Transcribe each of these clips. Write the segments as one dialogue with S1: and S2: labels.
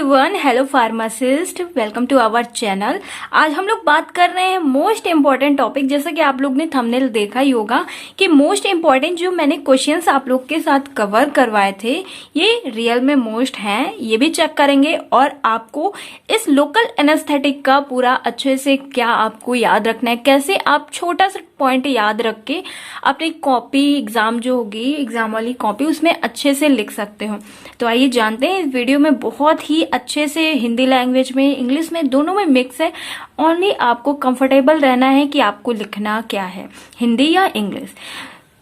S1: Everyone, hello pharmacist, welcome to our channel. आज हम लोग बात कर रहे हैं मोस्ट इम्पॉर्टेंट टॉपिक। जैसा कि आप लोग ने थंबनेल देखा ही होगा कि मोस्ट इम्पॉर्टेंट जो मैंने क्वेश्चंस आप लोग के साथ कवर करवाए थे ये रियल में मोस्ट हैं, ये भी चेक करेंगे। और आपको इस लोकल एनेस्थेटिक का पूरा अच्छे से क्या आपको याद रखना है, कैसे आप छोटा सा पॉइंट याद रख के अपनी कॉपी एग्जाम जो होगी, एग्जाम वाली कॉपी, उसमें अच्छे से लिख सकते हो। तो आइए जानते हैं इस वीडियो में। बहुत ही अच्छे से हिंदी लैंग्वेज में, इंग्लिश में, दोनों में मिक्स है। ओनली आपको कंफर्टेबल रहना है कि आपको लिखना क्या है, हिंदी या इंग्लिश,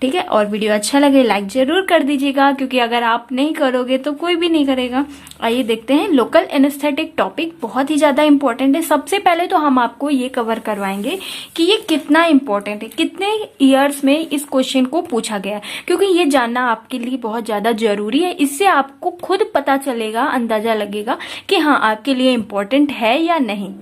S1: ठीक है। और वीडियो अच्छा लगे लाइक जरूर कर दीजिएगा, क्योंकि अगर आप नहीं करोगे तो कोई भी नहीं करेगा। आइए देखते हैं। लोकल एनेस्थेटिक टॉपिक बहुत ही ज्यादा इंपॉर्टेंट है। सबसे पहले तो हम आपको ये कवर करवाएंगे कि ये कितना इंपॉर्टेंट है, कितने ईयर्स में इस क्वेश्चन को पूछा गया है, क्योंकि ये जानना आपके लिए बहुत ज्यादा जरूरी है। इससे आपको खुद पता चलेगा, अंदाजा लगेगा कि हाँ आपके लिए इंपॉर्टेंट है या नहीं।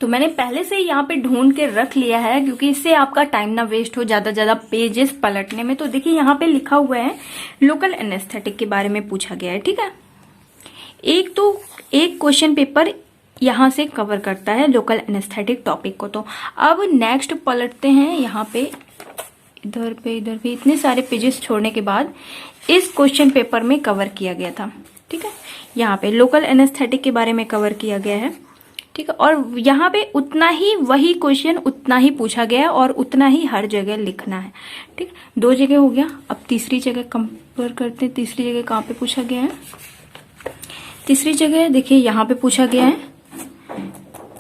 S1: तो मैंने पहले से यहाँ पे ढूंढ के रख लिया है, क्योंकि इससे आपका टाइम ना वेस्ट हो ज्यादा पेजेस पलटने में। तो देखिए यहाँ पे लिखा हुआ है लोकल एनेस्थेटिक के बारे में पूछा गया है, ठीक है। एक क्वेश्चन पेपर यहाँ से कवर करता है लोकल एनेस्थेटिक टॉपिक को। तो अब नेक्स्ट पलटते हैं यहाँ पे, इधर पे इतने सारे पेजेस छोड़ने के बाद इस क्वेश्चन पेपर में कवर किया गया था, ठीक है। यहाँ पे लोकल एनेस्थेटिक के बारे में कवर किया गया है, ठीक है। और यहाँ पे उतना ही वही क्वेश्चन उतना ही पूछा गया है और उतना ही हर जगह लिखना है, ठीक। 2 जगह हो गया। अब तीसरी जगह कंपेयर करते हैं। तीसरी जगह कहाँ पे पूछा गया है? तीसरी जगह देखिए यहाँ पे पूछा गया है।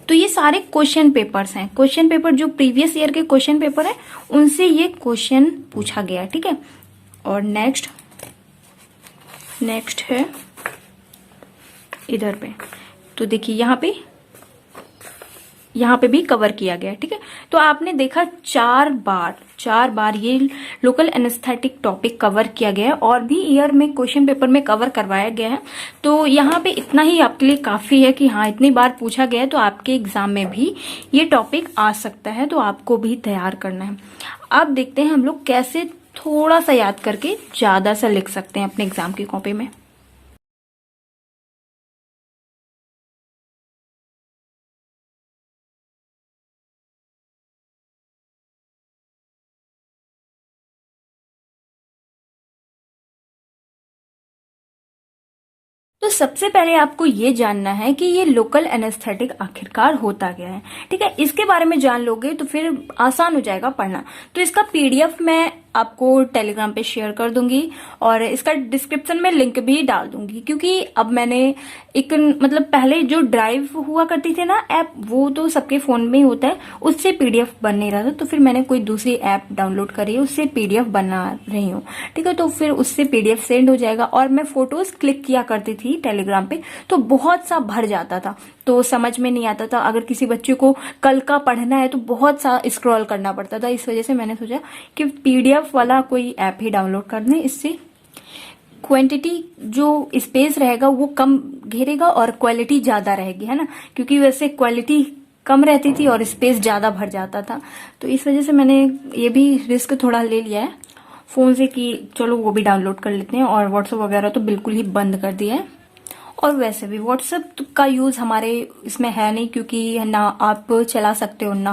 S1: तो ये सारे क्वेश्चन पेपर्स हैं। क्वेश्चन पेपर जो प्रीवियस ईयर के क्वेश्चन पेपर है उनसे ये क्वेश्चन पूछा गया, ठीक है। और नेक्स्ट है इधर पे। तो देखिए यहाँ पे भी कवर किया गया, ठीक है। तो आपने देखा 4 बार ये लोकल एनेस्थेटिक टॉपिक कवर किया गया है, और भी ईयर में क्वेश्चन पेपर में कवर करवाया गया है। तो यहाँ पे इतना ही आपके लिए काफी है कि हाँ इतनी बार पूछा गया है, तो आपके एग्जाम में भी ये टॉपिक आ सकता है। तो आपको भी तैयार करना है। अब देखते हैं हम लोग कैसे थोड़ा सा याद करके ज्यादा सा लिख सकते हैं अपने एग्जाम की कॉपी में। तो सबसे पहले आपको ये जानना है कि ये लोकल एनेस्थेटिक आखिरकार होता क्या है, ठीक है। इसके बारे में जान लोगे तो फिर आसान हो जाएगा पढ़ना। तो इसका पीडीएफ मैं आपको टेलीग्राम पे शेयर कर दूंगी और इसका डिस्क्रिप्शन में लिंक भी डाल दूंगी, क्योंकि अब मैंने एक मतलब पहले जो ड्राइव हुआ करती थी ना ऐप, वो तो सबके फोन में ही होता है, उससे पीडीएफ बन नहीं रहा था। तो फिर मैंने कोई दूसरी ऐप डाउनलोड करी है, उससे पीडीएफ बना रही हूँ, ठीक है। तो फिर उससे पीडीएफ सेंड हो जाएगा। और मैं फोटोज क्लिक किया करती थी टेलीग्राम पे, तो बहुत सा भर जाता था, तो समझ में नहीं आता था। अगर किसी बच्चे को कल का पढ़ना है तो बहुत सा स्क्रॉल करना पड़ता था। इस वजह से मैंने सोचा कि पीडीएफ वाला कोई ऐप ही डाउनलोड कर दें। इससे क्वांटिटी जो स्पेस रहेगा वो कम घेरेगा और क्वालिटी ज्यादा रहेगी, है ना। क्योंकि वैसे क्वालिटी कम रहती थी और स्पेस ज्यादा भर जाता था। तो इस वजह से मैंने ये भी रिस्क थोड़ा ले लिया है फोन से कि चलो वो भी डाउनलोड कर लेते हैं। और व्हाट्सएप वगैरह तो बिल्कुल ही बंद कर दिया है। और वैसे भी व्हाट्सएप का यूज हमारे इसमें है नहीं, क्योंकि ना आप चला सकते हो ना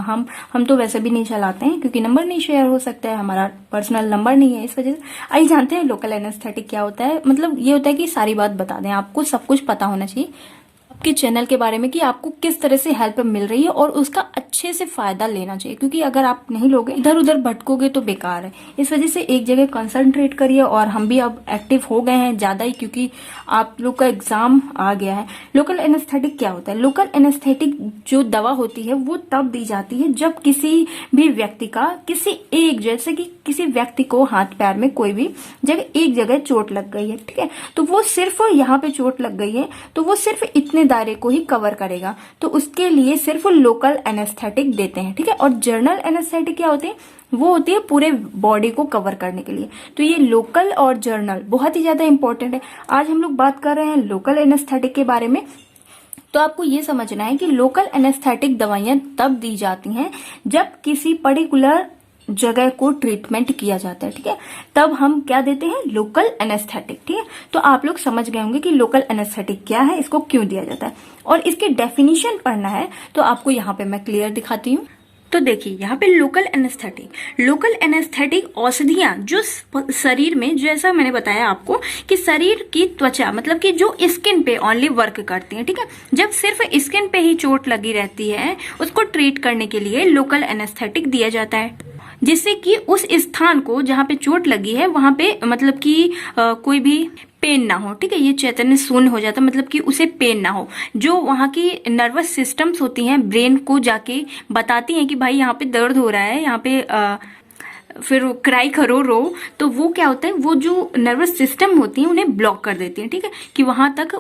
S1: हम तो वैसे भी नहीं चलाते हैं, क्योंकि नंबर नहीं शेयर हो सकता है, हमारा पर्सनल नंबर नहीं है। इस वजह से आइए जानते हैं लोकल एनेस्थेटिक क्या होता है। मतलब ये होता है कि सारी बात बता दें, आपको सब कुछ पता होना चाहिए आपके चैनल के बारे में कि आपको किस तरह से हेल्प मिल रही है और उसका अच्छे से फायदा लेना चाहिए। क्योंकि अगर आप नहीं लोगे, इधर उधर भटकोगे तो बेकार है। इस वजह से एक जगह कंसंट्रेट करिए। और हम भी अब एक्टिव हो गए हैं ज्यादा ही, क्योंकि आप लोग का एग्जाम आ गया है। लोकल एनेस्थेटिक क्या होता है? लोकल एनेस्थेटिक जो दवा होती है वो तब दी जाती है जब किसी भी व्यक्ति का जैसे कि किसी व्यक्ति को हाथ पैर में कोई भी एक जगह चोट लग गई है, ठीक है। तो वो सिर्फ यहाँ पे चोट लग गई है तो वो सिर्फ इतने दायरे को ही कवर करेगा। तो उसके लिए सिर्फ लोकल एनेस्थेटिक देते हैं, ठीक है। और जर्नल एनेस्थेटिक क्या होते हैं? वो होती है पूरे बॉडी को कवर करने के लिए। तो ये लोकल और जर्नल बहुत ही ज्यादा इंपॉर्टेंट है। आज हम लोग बात कर रहे हैं लोकल एनेस्थेटिक के बारे में। तो आपको ये समझना है कि लोकल एनेस्थेटिक दवाइयां तब दी जाती हैं जब किसी पर्टिकुलर जगह को ट्रीटमेंट किया जाता है, ठीक है, तब हम क्या देते हैं, लोकल एनेस्थेटिक, ठीक है। तो आप लोग समझ गए होंगे कि लोकल एनेस्थेटिक क्या है, इसको क्यों दिया जाता है, और इसकी डेफिनेशन पढ़ना है तो आपको यहाँ पे मैं क्लियर दिखाती हूँ। तो देखिए यहाँ पे लोकल एनेस्थेटिक औषधियां जो शरीर में, जैसा मैंने बताया आपको कि शरीर की त्वचा मतलब कि जो स्किन पे ओनली वर्क करती है, ठीक है। जब सिर्फ स्किन पे ही चोट लगी रहती है, उसको ट्रीट करने के लिए लोकल एनेस्थेटिक दिया जाता है, जिससे कि उस स्थान को जहाँ पे चोट लगी है वहां पे मतलब कि कोई भी पेन ना हो, ठीक है। ये चैतन्य शून्य हो जाता, मतलब कि उसे पेन ना हो। जो वहाँ की नर्वस सिस्टम्स होती हैं, ब्रेन को जाके बताती हैं कि भाई यहाँ पे दर्द हो रहा है, यहाँ पे फिर क्राई करो, रो, तो वो क्या होता है, वो जो नर्वस सिस्टम होती है उन्हें ब्लॉक कर देती है, ठीक है, कि वहां तक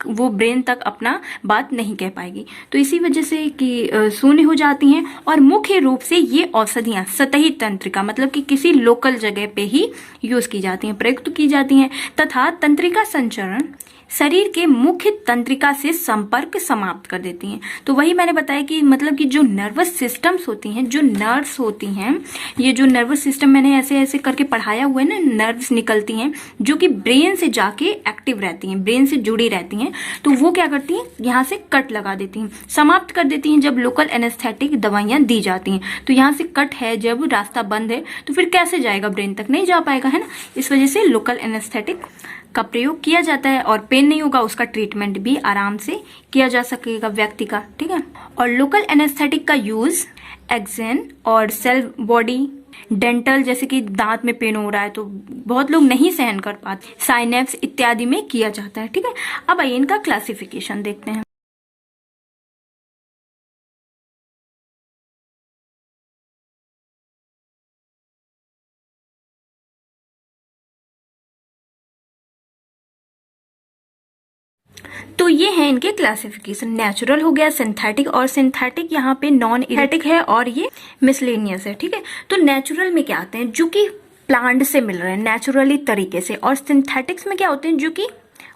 S1: वो ब्रेन तक अपना बात नहीं कह पाएगी। तो इसी वजह से कि शून्य हो जाती हैं। और मुख्य रूप से ये औषधियां सतही तंत्रिका मतलब कि किसी लोकल जगह पे ही यूज की जाती हैं, प्रयुक्त की जाती हैं, तथा तंत्रिका संचरण शरीर के मुख्य तंत्रिका से संपर्क समाप्त कर देती हैं। तो वही मैंने बताया कि मतलब कि जो नर्वस सिस्टम्स होती हैं, जो नर्व्स होती हैं, ये जो नर्वस सिस्टम मैंने ऐसे ऐसे करके पढ़ाया हुआ है ना, नर्व्स निकलती हैं जो कि ब्रेन से जाके एक्टिव रहती हैं, ब्रेन से जुड़ी रहती हैं, तो वो क्या करती हैं, यहाँ से कट लगा देती हैं, समाप्त कर देती हैं जब लोकल एनेस्थेटिक दवाइयां दी जाती हैं। तो यहाँ से कट है, जब रास्ता बंद है तो फिर कैसे जाएगा, ब्रेन तक नहीं जा पाएगा, है ना। इस वजह से लोकल एनेस्थेटिक का प्रयोग किया जाता है, और पेन नहीं होगा, उसका ट्रीटमेंट भी आराम से किया जा सकेगा व्यक्ति का, ठीक है। और लोकल एनेस्थेटिक का यूज एक्सेन और सेल बॉडी डेंटल, जैसे कि दांत में पेन हो रहा है तो बहुत लोग नहीं सहन कर पाते, साइनेप्स इत्यादि में किया जाता है, ठीक है। अब आइए इनका क्लासिफिकेशन देखते हैं। तो ये है इनके क्लासिफिकेशन, नेचुरल हो गया, सिंथेटिक, और सिंथेटिक यहाँ पे नॉन इरेटिक है, और ये मिसलेनियस है, ठीक है। तो नेचुरल में क्या आते हैं, जो कि प्लांट से मिल रहे हैं नेचुरली तरीके से, और सिंथेटिक्स में क्या होते हैं, जो कि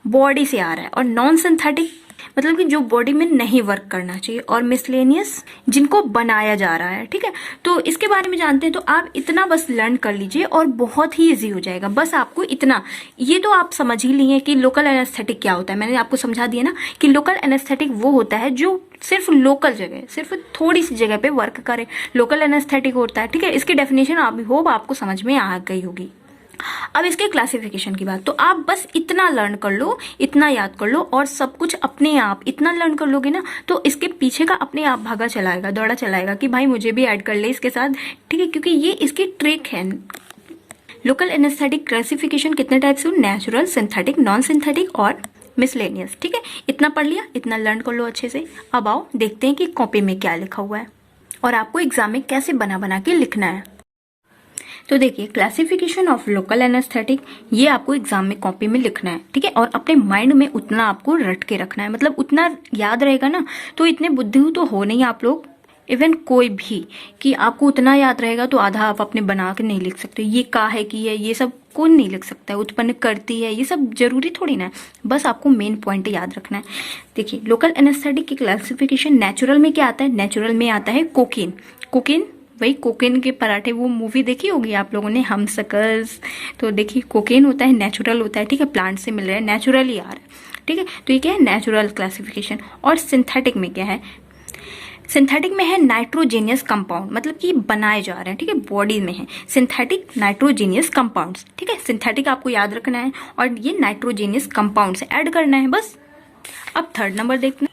S1: बॉडी से आ रहा है, और नॉन सिंथेटिक मतलब कि जो बॉडी में नहीं वर्क करना चाहिए, और मिसलेनियस जिनको बनाया जा रहा है, ठीक है। तो इसके बारे में जानते हैं, तो आप इतना बस लर्न कर लीजिए और बहुत ही इजी हो जाएगा। बस आपको इतना, ये तो आप समझ ही लिए कि लोकल एनेस्थेटिक क्या होता है, मैंने आपको समझा दिया ना कि लोकल एनेस्थेटिक वो होता है जो सिर्फ लोकल जगह, सिर्फ थोड़ी सी जगह पे वर्क करे, लोकल एनेस्थेटिक होता है, ठीक है। इसकी डेफिनेशन आप होप आपको समझ में आ गई होगी। अब इसके क्लासिफिकेशन की बात, तो आप बस इतना लर्न कर लो, इतना याद कर लो, और सब कुछ अपने आप इतना लर्न कर लोगे ना, तो इसके पीछे का अपने आप भागा चलाएगा, दौड़ा चलाएगा कि भाई मुझे भी ऐड कर ले इसके साथ, ठीक है, क्योंकि ये इसकी ट्रिक है। लोकल एनेस्थेटिक क्लासिफिकेशन कितने टाइप से, नेचुरल, सिंथेटिक, नॉन सिंथेटिक और मिसलेनियस, ठीक है। इतना पढ़ लिया, इतना लर्न कर लो अच्छे से। अब आओ देखते हैं कि कॉपी में क्या लिखा हुआ है और आपको एग्जाम में कैसे बना बना के लिखना है। तो देखिए, क्लासिफिकेशन ऑफ लोकल एनेस्थेटिक, ये आपको एग्जाम में कॉपी में लिखना है, ठीक है, और अपने माइंड में उतना आपको रट के रखना है, मतलब उतना याद रहेगा ना, तो इतने बुद्धू तो हो नहीं आप लोग, इवन कोई भी, कि आपको उतना याद रहेगा तो आधा आप अपने बना के नहीं लिख सकते, ये का है कि है, ये सब कौन नहीं लिख सकता है, उत्पन्न करती है, ये सब जरूरी थोड़ी ना है, बस आपको मेन पॉइंट याद रखना है। देखिए, लोकल एनेस्थेटिक की क्लासिफिकेशन, नेचुरल में क्या आता है, नेचुरल में आता है कोकीन। कोकीन वही कोकेन के पराठे, वो मूवी देखी होगी आप लोगों ने, हम सकर्स, तो देखिए कोकेन होता है, नेचुरल होता है, ठीक है, प्लांट से मिल रहा है, नेचुरली आ रहा है, ठीक है। तो ये क्या है, नेचुरल क्लासिफिकेशन। और सिंथेटिक में क्या है, सिंथेटिक में है नाइट्रोजेनियस कंपाउंड, मतलब कि बनाए जा रहे हैं, ठीक है, बॉडी में है सिंथेटिक नाइट्रोजेनियस कंपाउंड्स, ठीक है। सिंथेटिक आपको याद रखना है और ये नाइट्रोजेनियस कंपाउंड से ऐड करना है बस। अब थर्ड नंबर देखते हैं।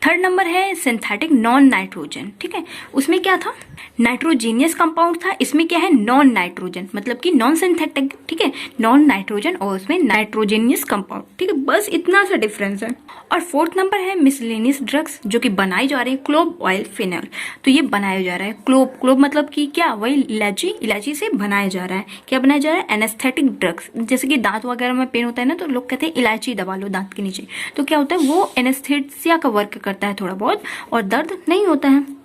S1: थर्ड नंबर है सिंथेटिक नॉन नाइट्रोजन, ठीक है। उसमें क्या था, नाइट्रोजीनियस कंपाउंड था, इसमें क्या है, नॉन नाइट्रोजन, मतलब कि नॉन सिंथेटिक, ठीक है, नॉन नाइट्रोजन, और उसमें नाइट्रोजेनियस कंपाउंड, ठीक है, बस इतना सा डिफरेंस है। और फोर्थ नंबर है मिसलेनियस ड्रग्स, जो कि बनाई जा रही है, क्लोव ऑयल फिनल, तो ये बनाया जा रहा है, क्लोव मतलब कि क्या, वही इलायची से बनाया जा रहा है। क्या बनाया जा रहा है, एनेस्थेटिक ड्रग्स, जैसे कि दांत वगैरह में पेन होता है ना, तो लोग कहते हैं इलायची दबा लो दांत के नीचे, तो क्या होता है, वो एनेस्थेसिया का वर्क करता है थोड़ा बहुत, और दर्द नहीं होता है।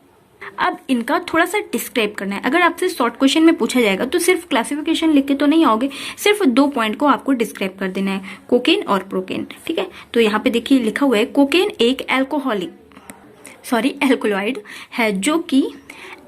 S1: अब इनका थोड़ा सा डिस्क्राइब करना है, अगर आपसे शॉर्ट क्वेश्चन में पूछा जाएगा तो सिर्फ क्लासिफिकेशन लिख के तो नहीं आओगे, सिर्फ 2 पॉइंट को आपको डिस्क्राइब कर देना है, कोकेन और प्रोकेन, ठीक है। तो यहाँ पे देखिए लिखा हुआ है, कोकेन एक एल्कोहलिक एल्कोलॉइड है जो कि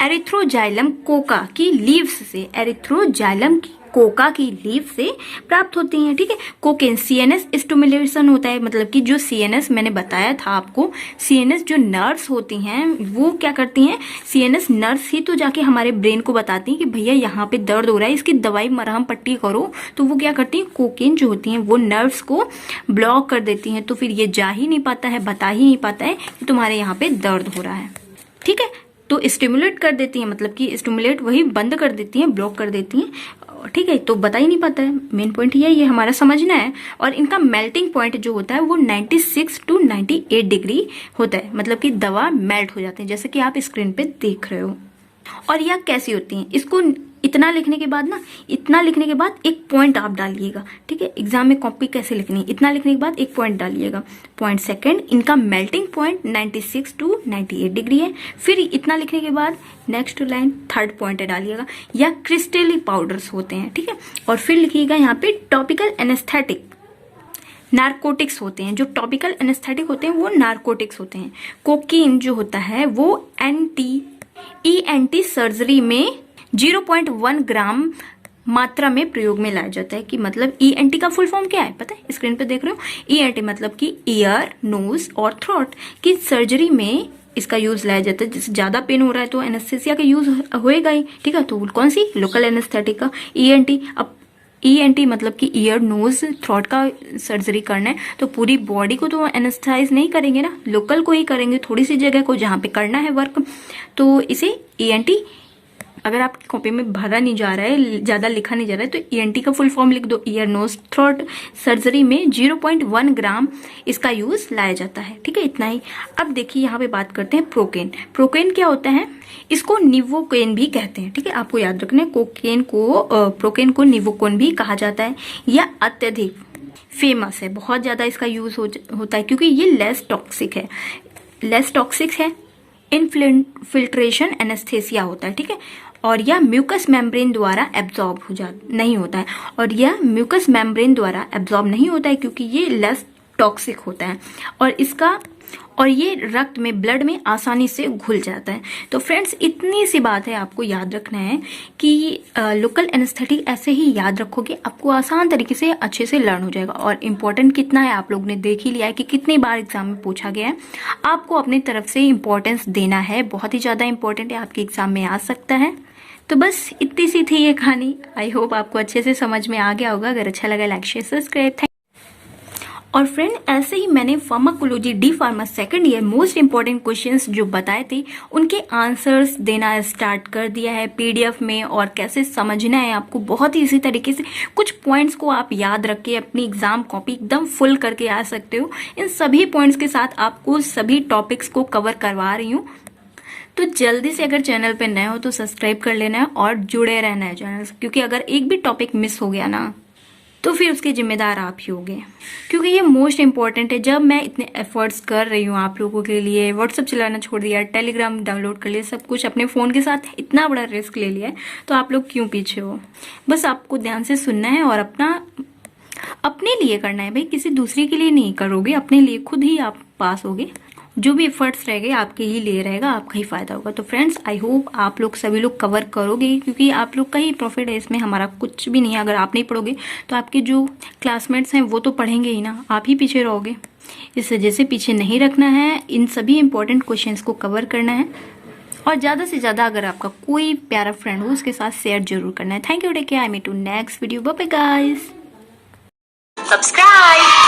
S1: एरिथ्रोजाइलम कोका की लीव्स से, एरिथ्रोजाइलम कोका की लीव से प्राप्त होती हैं। ठीक है, कोकेन सीएनएस स्टिमुलेशन होता है, मतलब कि जो सीएनएस मैंने बताया था आपको, सीएनएस जो नर्व्स होती हैं वो क्या करती हैं, सीएनएस नर्व्स ही तो जाके हमारे ब्रेन को बताती हैं कि भैया यहाँ पे दर्द हो रहा है, इसकी दवाई मरहम पट्टी करो। तो वो क्या करती हैं, कोकेन जो होती हैं वो नर्व्स को ब्लॉक कर देती हैं, तो फिर ये जा ही नहीं पाता है, बता ही नहीं पाता है कि तुम्हारे यहाँ पे दर्द हो रहा है। ठीक है, तो स्टिमुलेट कर देती हैं, मतलब कि स्टिमुलेट वही बंद कर देती हैं, ब्लॉक कर देती हैं। ठीक है, तो बता ही नहीं पाता है। मेन पॉइंट ये हमारा समझना है। और इनका मेल्टिंग पॉइंट जो होता है वो 96 to 98 डिग्री होता है, मतलब कि दवा मेल्ट हो जाती है, जैसे कि आप स्क्रीन पे देख रहे हो। और यह कैसी होती हैं, इसको इतना लिखने के बाद ना, इतना लिखने के बाद एक पॉइंट आप डालिएगा। ठीक है, एग्जाम में कॉपी कैसे लिखनी है, इतना लिखने के बाद एक पॉइंट डालिएगा। पॉइंट सेकंड, इनका मेल्टिंग पॉइंट 96 to 98 डिग्री है। फिर इतना लिखने के बाद नेक्स्ट लाइन थर्ड पॉइंट डालिएगा, या क्रिस्टली पाउडर्स होते हैं। ठीक है, और फिर लिखिएगा यहाँ पे टॉपिकल एनेस्थेटिक नारकोटिक्स होते हैं। जो टॉपिकल एनेस्थेटिक होते हैं वो नारकोटिक्स होते हैं। कोकीन जो होता है वो ENT सर्जरी में 0.1 ग्राम मात्रा में प्रयोग में लाया जाता है। कि मतलब ENT का फुल फॉर्म क्या है पता है, स्क्रीन पे देख रहे हो। ENT मतलब कि ईयर, नोज और थ्रोट की सर्जरी में इसका यूज लाया जाता है। जैसे ज्यादा पेन हो रहा है तो एनेस्थेसिया का यूज होएगा ही। ठीक है, तो कौन सी, लोकल एनेस्थेटिक का ENT। अब ENT मतलब कि ईयर, नोज, थ्रोट का सर्जरी करना है, तो पूरी बॉडी को तो एनेस्थाइज नहीं करेंगे ना, लोकल को ही करेंगे, थोड़ी सी जगह को जहाँ पे करना है वर्क। तो इसे ENT, अगर आपकी कॉपी में भरा नहीं जा रहा है, ज्यादा लिखा नहीं जा रहा है, तो ENT का फुल फॉर्म लिख दो, ईयर, नोज, थ्रोट सर्जरी में 0.1 ग्राम इसका यूज लाया जाता है। ठीक है, इतना ही। अब देखिए यहाँ पे बात करते हैं प्रोकेन। प्रोकेन क्या होता है, इसको निवोकेन भी कहते हैं। ठीक है, आपको याद रखना है, प्रोकेन को निवोकेन भी कहा जाता है। यह अत्यधिक फेमस है, बहुत ज्यादा इसका यूज होता है क्योंकि ये लेस टॉक्सिक है। इनफिल्ट्रेशन एनेस्थेसिया होता है। ठीक है, और यह म्यूकस मेम्ब्रेन द्वारा एब्जॉर्ब नहीं होता है, और यह म्यूकस मेम्ब्रेन द्वारा एब्जॉर्ब नहीं होता है क्योंकि ये लेस टॉक्सिक होता है, और ये रक्त में, ब्लड में आसानी से घुल जाता है। तो फ्रेंड्स, इतनी सी बात है, आपको याद रखना है कि लोकल एनेस्थेटिक ऐसे ही याद रखोगे, आपको आसान तरीके से अच्छे से लर्न हो जाएगा। और इम्पोर्टेंट कितना है आप लोग ने देख ही लिया है कि कितनी बार एग्जाम में पूछा गया है। आपको अपनी तरफ से इम्पोर्टेंस देना है, बहुत ही ज्यादा इंपॉर्टेंट है, आपके एग्जाम में आ सकता है। तो बस इतनी सी थी ये कहानी। आई होप आपको अच्छे से समझ में आ गया होगा। अगर अच्छा लगा लाइक शेयर सब्सक्राइब। और फ्रेंड, ऐसे ही मैंने pharmacology D pharma second year most important questions जो बताए थे उनके आंसर्स देना स्टार्ट कर दिया है PDF में। और कैसे समझना है आपको, बहुत ही इसी तरीके से कुछ पॉइंट्स को आप याद रख के अपनी एग्जाम कॉपी एकदम फुल करके आ सकते हो। इन सभी पॉइंट्स के साथ आपको सभी टॉपिक्स को कवर करवा रही हूँ। तो जल्दी से अगर चैनल पे नए हो तो सब्सक्राइब कर लेना है और जुड़े रहना है चैनल से, क्योंकि अगर एक भी टॉपिक मिस हो गया ना तो फिर उसके जिम्मेदार आप ही होंगे, क्योंकि ये मोस्ट इंपॉर्टेंट है। जब मैं इतने एफर्ट्स कर रही हूँ आप लोगों के लिए, व्हाट्सएप चलाना छोड़ दिया, टेलीग्राम डाउनलोड कर लिया, सब कुछ अपने फ़ोन के साथ इतना बड़ा रिस्क ले लिया है, तो आप लोग क्यों पीछे हो। बस आपको ध्यान से सुनना है और अपने लिए करना है भाई, किसी दूसरे के लिए नहीं करोगे, अपने लिए खुद ही आप पास होगे। जो भी एफर्ट्स रहेंगे आपके ही लिए रहेगा, आपका ही फायदा होगा। तो फ्रेंड्स, आई होप आप लोग सभी लोग कवर करोगे, क्योंकि आप लोग का ही प्रॉफिट है इसमें, हमारा कुछ भी नहीं है। अगर आप नहीं पढ़ोगे तो आपके जो क्लासमेट्स हैं वो तो पढ़ेंगे ही ना, आप ही पीछे रहोगे। इस वजह से पीछे नहीं रखना है, इन सभी इंपॉर्टेंट क्वेश्चंस को कवर करना है। और ज़्यादा से ज़्यादा अगर आपका कोई प्यारा फ्रेंड हो उसके साथ शेयर जरूर करना है। Thank you, take care, I meet to next video, bye bye guys, subscribe.